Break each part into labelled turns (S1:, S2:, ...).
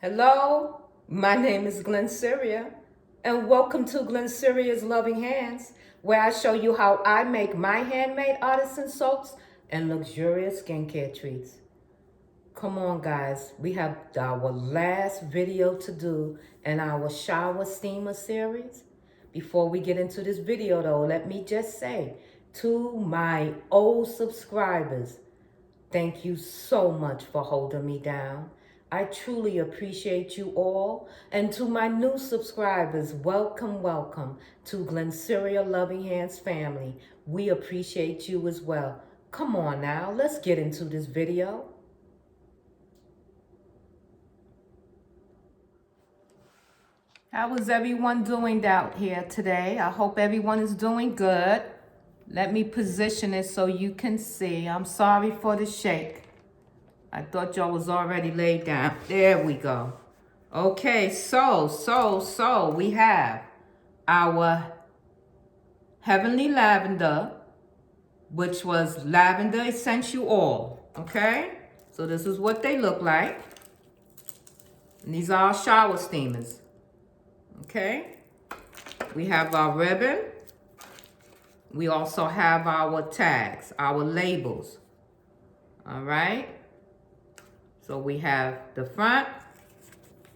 S1: Hello, my name is Glennceria, and welcome to Glennceria's Loving Hands, where I show you how I make my handmade artisan soaps and luxurious skincare treats. Come on, guys, we have our last video to do in our shower steamer series. Before we get into this video, though, let me just say to my old subscribers, thank you so much for holding me down. I truly appreciate you all. And to my new subscribers, welcome, welcome to Glennceria Loving Hands family. We appreciate you as well. Come on now, let's get into this video. How is everyone doing out here today? I hope everyone is doing good. Let me position it so you can see. I'm sorry for the shake. I thought y'all was already laid down. There we go. Okay, so we have our Heavenly Lavender, which was Lavender Essential Oil, okay? So this is what they look like. And these are our shower steamers, okay? We have our ribbon. We also have our tags, our labels, all right? So we have the front,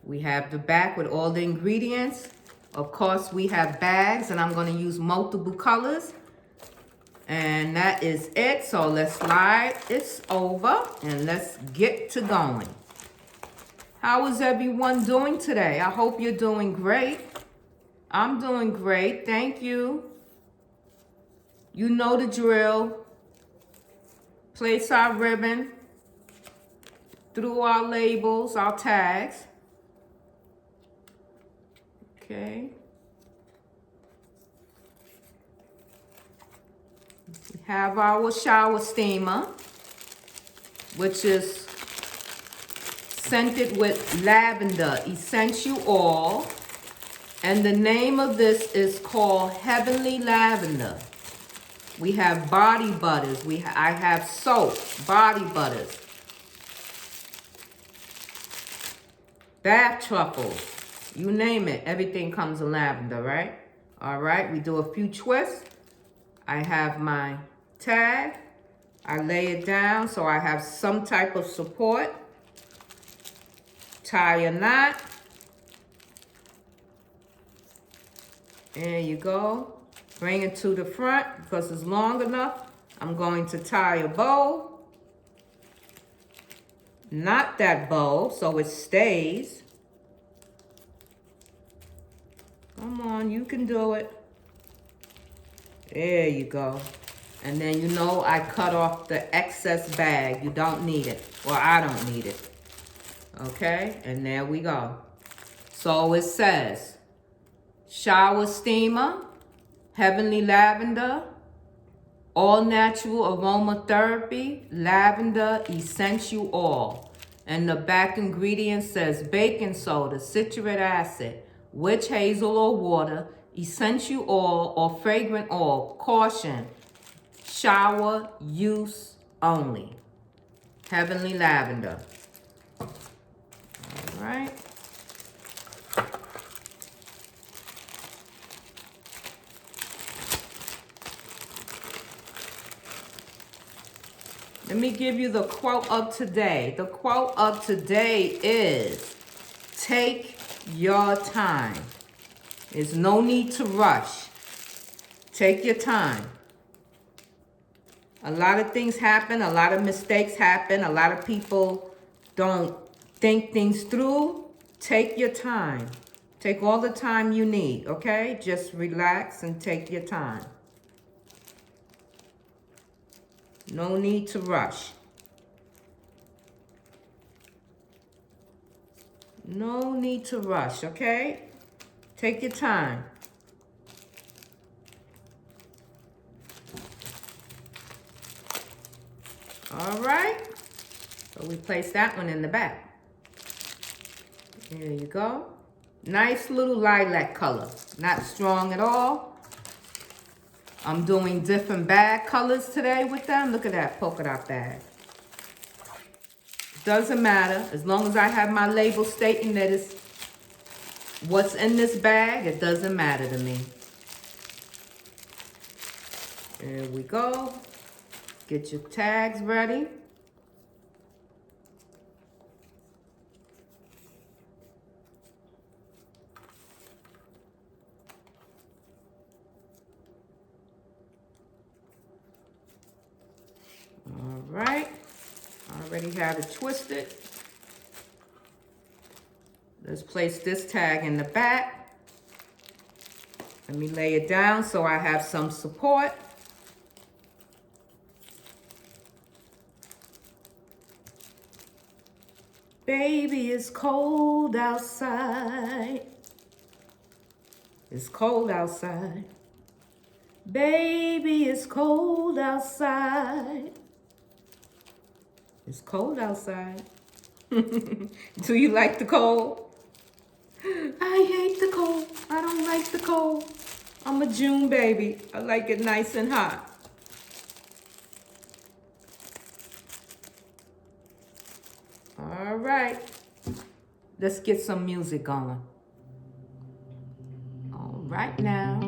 S1: we have the back with all the ingredients. Of course, we have bags, and I'm going to use multiple colors. And that is it. So let's slide this over, and let's get to going. How is everyone doing today? I hope you're doing great. I'm doing great. Thank you. You know the drill. Place our ribbon through our labels, our tags. Okay. We have our shower steamer, which is scented with lavender essential oil. And the name of this is called Heavenly Lavender. We have body butters. I have soap, body butters, bath truffles, you name it, everything comes in lavender, right? All right, we do a few twists. I have my tag. I lay it down so I have some type of support. Tie a knot. There you go. Bring it to the front because it's long enough. I'm going to tie a bow. Knot that bow so it stays. Come on, you can do it. There you go. And then you know I cut off the excess bag. You don't need it. Or I don't need it. Okay, and there we go. So it says, shower steamer, Heavenly Lavender, all natural aromatherapy, lavender essential oil. And the back ingredient says baking soda, citric acid, witch hazel or water, essential oil or fragrant oil. Caution, shower use only. Heavenly Lavender. All right. Let me give you the quote of today. The quote of today is, take your time. There's no need to rush. Take your time. A lot of things happen. A lot of mistakes happen. A lot of people don't think things through. Take your time. Take all the time you need, okay? Just relax and take your time. No need to rush. No need to rush, okay? Take your time. All right. So we place that one in the back. There you go. Nice little lilac color. Not strong at all. I'm doing different bag colors today with them. Look at that polka dot bag. Doesn't matter. As long as I have my label stating that it's what's in this bag, it doesn't matter to me. There we go. Get your tags ready. All right. I already have it twisted. Let's place this tag in the back. Let me lay it down so I have some support. Baby, it's cold outside. It's cold outside. Baby, it's cold outside. It's cold outside. Do you like the cold? I hate the cold. I don't like the cold. I'm a June baby. I like it nice and hot. All right. Let's get some music going. All right now.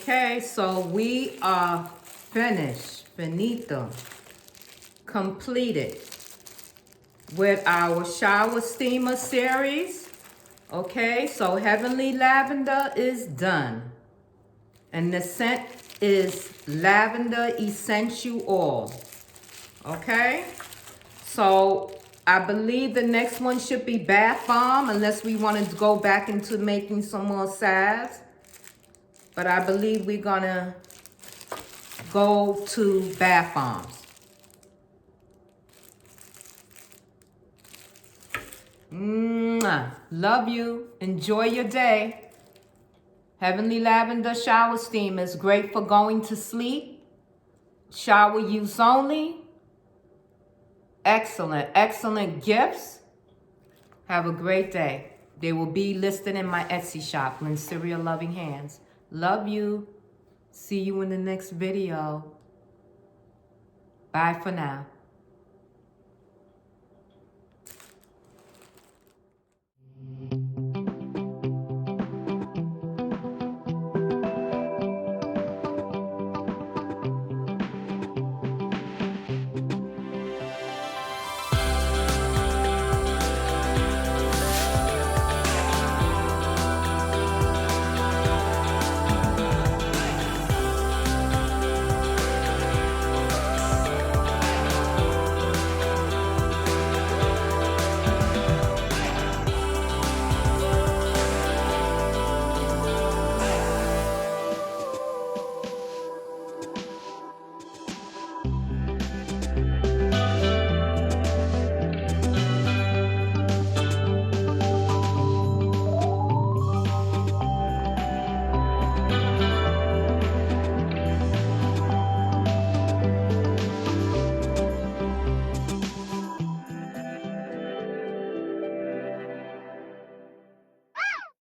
S1: Okay, so we are finished, finito, completed with our shower steamer series. Okay, so Heavenly Lavender is done. And the scent is Lavender Essential Oil. Okay, so I believe the next one should be bath bomb, unless we want to go back into making some more salves. But I believe we're gonna go to bath bombs. Mwah. Love you. Enjoy your day. Heavenly Lavender Shower Steam is great for going to sleep. Shower use only. Excellent, excellent gifts. Have a great day. They will be listed in my Etsy shop, Glennceria Loving Hands. Love you. See you in the next video. Bye for now.